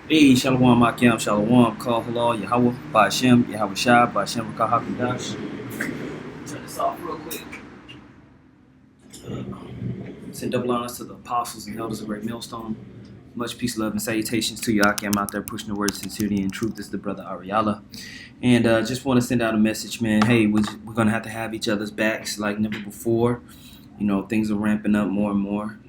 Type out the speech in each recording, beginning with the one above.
Hey, Shalom, Akim, Shalom, Kal Halal, Yahweh, Ba'ashem, Yahweh Shai, Ba'ashem, Rakahakudash. Turn this off real quick. Send double honors to the apostles and elders of Great Millstone. Much peace, love, and salutations to you, Akim, out there pushing the word of sincerity and truth. This is the brother Ariala. And just want to send out a message, man. Hey, we're going to have each other's backs like never before. You know, things are ramping up more and more.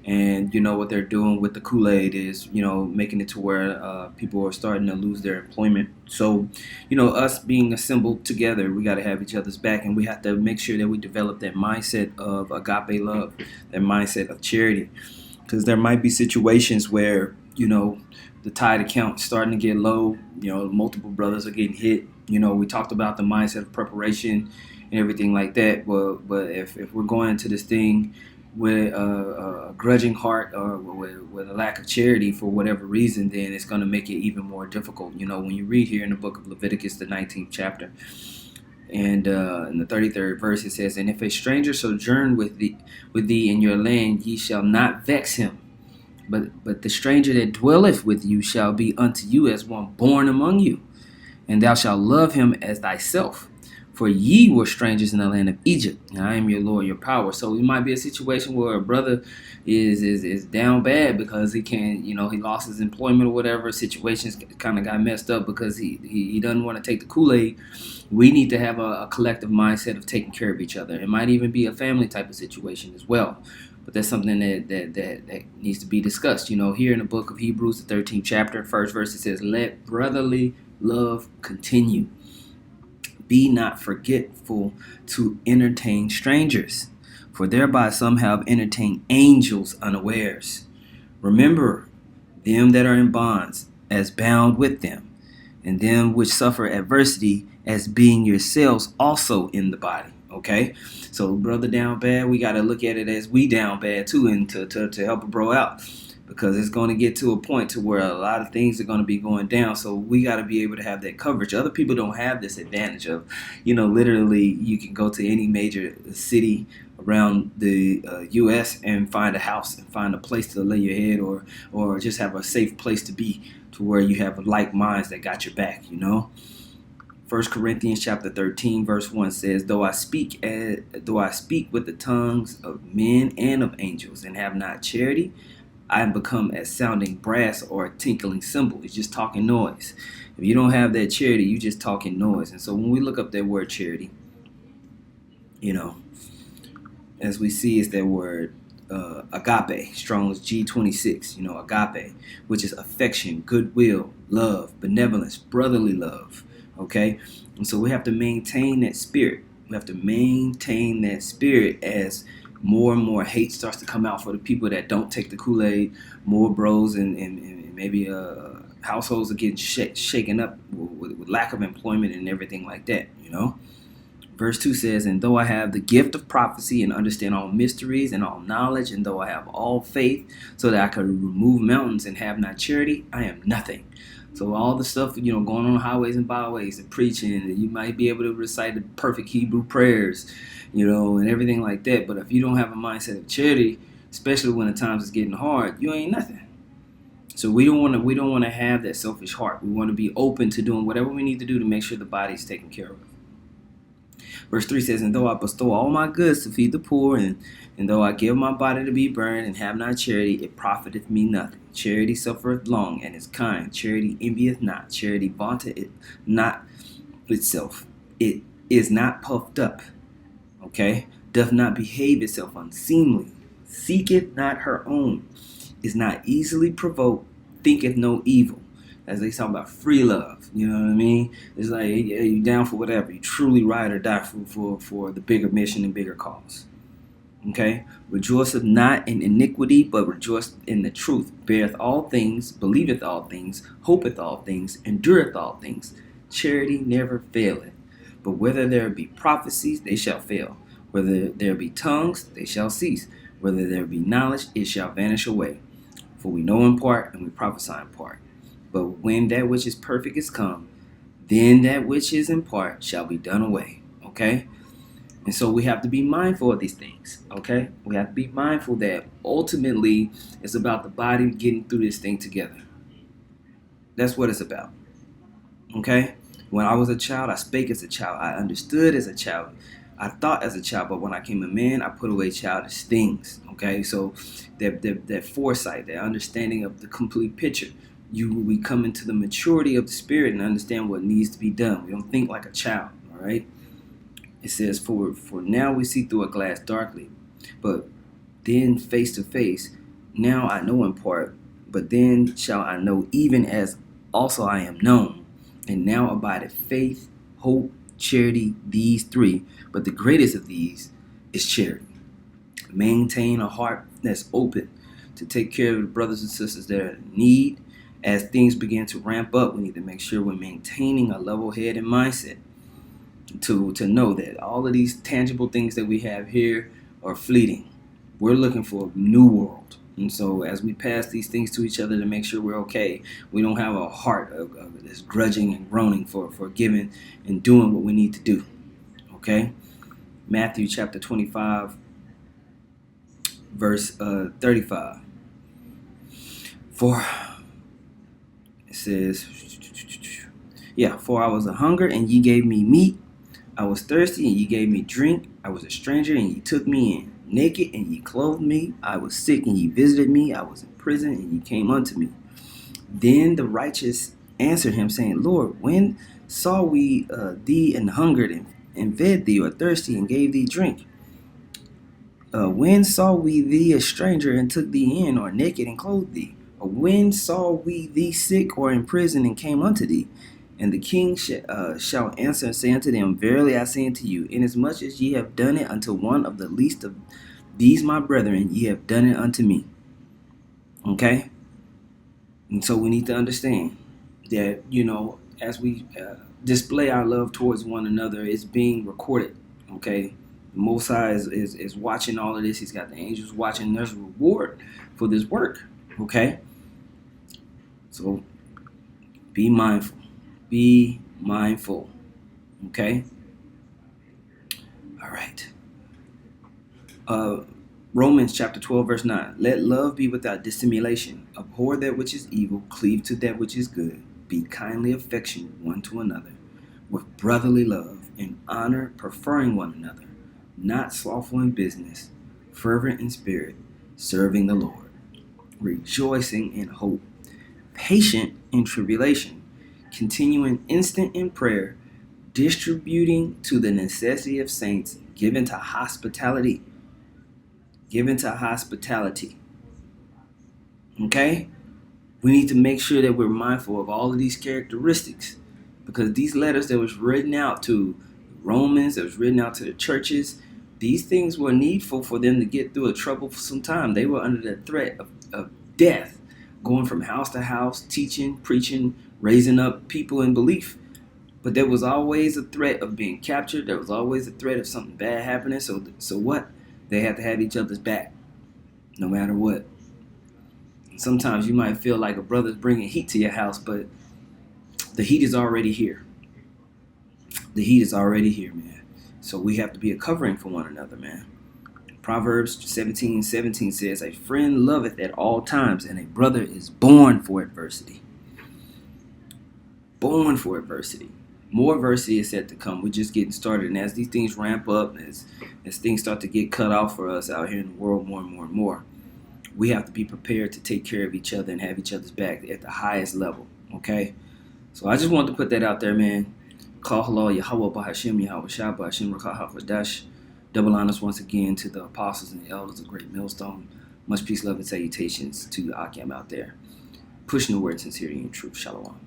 And you know what they're doing with the Kool-Aid is, you know, making it to where people are starting to lose their employment. So, you know, us being assembled together, we got to have each other's back, and we have to make sure that we develop that mindset of agape love, that mindset of charity, because there might be situations where, you know, the tide account is starting to get low. You know, multiple brothers are getting hit. You know, we talked about the mindset of preparation and everything like that. But if we're going into this thing with a grudging heart or with a lack of charity for whatever reason, then it's going to make it even more difficult. You know, when you read here in the book of Leviticus, the 19th chapter, and in the 33rd verse, it says, "And if a stranger sojourn with thee in your land, ye shall not vex him. But the stranger that dwelleth with you shall be unto you as one born among you, and thou shalt love him as thyself. For ye were strangers in the land of Egypt, and I am your Lord, your power." So it might be a situation where a brother is down bad because he can't, you know, he lost his employment or whatever. Situations kind of got messed up because he doesn't want to take the Kool-Aid. We need to have a collective mindset of taking care of each other. It might even be a family type of situation as well. But that's something that needs to be discussed. You know, here in the book of Hebrews, the 13th chapter, first verse, it says, "Let brotherly love continue. Be not forgetful to entertain strangers, for thereby some have entertained angels unawares. Remember them that are in bonds, as bound with them, and them which suffer adversity, as being yourselves also in the body." Okay? So, brother down bad, we got to look at it as we down bad too, and to help a bro out, because it's going to get to a point to where a lot of things are going to be going down. So we got to be able to have that coverage. Other people don't have this advantage of, you know, literally you can go to any major city around the U.S. and find a house and find a place to lay your head, or just have a safe place to be, to where you have like minds that got your back, you know. First Corinthians chapter 13 verse 1 says, though I speak with the tongues of men and of angels, and have not charity, I am become as sounding brass or a tinkling cymbal. It's just talking noise. If you don't have that charity, you just talking noise. And so when we look up that word charity, you know, as we see is that word agape, Strong's G26, you know, agape, which is affection, goodwill, love, benevolence, brotherly love. Okay? And so we have to maintain that spirit. We have to maintain that spirit as more and more hate starts to come out for the people that don't take the Kool-Aid. More bros and maybe households are getting shaken up with lack of employment and everything like that, you know? Verse 2 says, "And though I have the gift of prophecy and understand all mysteries and all knowledge, and though I have all faith so that I could remove mountains and have not charity, I am nothing." So all the stuff, you know, going on highways and byways and preaching, and you might be able to recite the perfect Hebrew prayers, you know, and everything like that. But if you don't have a mindset of charity, especially when the times is getting hard, you ain't nothing. So we don't want to have that selfish heart. We want to be open to doing whatever we need to do to make sure the body is taken care of. Verse 3 says, "And though I bestow all my goods to feed the poor, and though I give my body to be burned, and have not charity, it profiteth me nothing. Charity suffereth long, and is kind. Charity envieth not. Charity vaunteth it not itself. It is not puffed up." Okay? "Doth not behave itself unseemly. Seeketh not her own. Is not easily provoked. Thinketh no evil." As they talk about free love, you know what I mean? It's like, yeah, you down for whatever. You truly ride or die for the bigger mission and bigger cause. Okay? "Rejoiceth not in iniquity, but rejoiceth in the truth. Beareth all things, believeth all things, hopeth all things, endureth all things. Charity never faileth. But whether there be prophecies, they shall fail. Whether there be tongues, they shall cease. Whether there be knowledge, it shall vanish away. For we know in part, and we prophesy in part. But when that which is perfect is come, then that which is in part shall be done away." Okay? And so we have to be mindful of these things. Okay? We have to be mindful that ultimately it's about the body getting through this thing together. That's what it's about. Okay? When I was a child, I spake as a child. I understood as a child. I thought as a child, but when I came a man, I put away childish things. Okay? So that foresight, that understanding of the complete picture. We come into the maturity of the spirit and understand what needs to be done. We don't think like a child. All right? It says, for now we see through a glass darkly, but then face to face. Now I know in part, but then shall I know even as also I am known. And now abideth faith, hope, charity, these three. But the greatest of these is charity. Maintain a heart that's open to take care of the brothers and sisters that are in need. As things begin to ramp up, we need to make sure we're maintaining a level head and mindset to know that all of these tangible things that we have here are fleeting. We're looking for a new world. And so as we pass these things to each other to make sure we're okay, we don't have a heart of this grudging and groaning for giving and doing what we need to do. Okay? Matthew chapter 25, verse 35. For it says, for I was a hunger and ye gave me meat. I was thirsty and ye gave me drink. I was a stranger and ye took me in. Naked and ye clothed me. I was sick and ye visited me. I was in prison and ye came unto me. Then the righteous answered him, saying, Lord, when saw we thee and hungered and fed thee, or thirsty and gave thee drink? When saw we thee a stranger and took thee in, or naked and clothed thee? Or when saw we thee sick or in prison and came unto thee? And the king shall answer and say unto them, Verily I say unto you, inasmuch as ye have done it unto one of the least of these my brethren, ye have done it unto me. Okay? And so we need to understand that, as we display our love towards one another, it's being recorded. Okay? Most High is watching all of this. He's got the angels watching. There's a reward for this work. Okay? So be mindful. Be mindful. Okay? All right. Romans chapter 12, verse 9. Let love be without dissimulation. Abhor that which is evil. Cleave to that which is good. Be kindly affectionate one to another with brotherly love and honor, preferring one another. Not slothful in business, fervent in spirit, serving the Lord, rejoicing in hope, patient in tribulation, continuing instant in prayer, distributing to the necessity of saints, given to hospitality. Given to hospitality. Okay? We need to make sure that we're mindful of all of these characteristics, because these letters that was written out to Romans, that was written out to the churches, these things were needful for them to get through a troublesome time. They were under the threat of death, going from house to house, teaching, preaching, raising up people in belief. But there was always a threat of being captured. There was always a threat of something bad happening. So what? They have to have each other's back, no matter what. Sometimes you might feel like a brother's bringing heat to your house, but the heat is already here. The heat is already here, man. So we have to be a covering for one another, man. Proverbs 17:17 says, a friend loveth at all times, and a brother is born for adversity. Born for adversity. More adversity is set to come. We're just getting started. And as these things ramp up, as things start to get cut off for us out here in the world more and more and more, we have to be prepared to take care of each other and have each other's back at the highest level. Okay? So I just wanted to put that out there, man. Call halal Yahweh Bahashim Yahweh Shah Bahashim Rakah Hafadash. Double honors once again to the apostles and the elders of Great Millstone. Much peace, love, and salutations to the Akim out there. Pushing the word sincerity and truth. Shalom.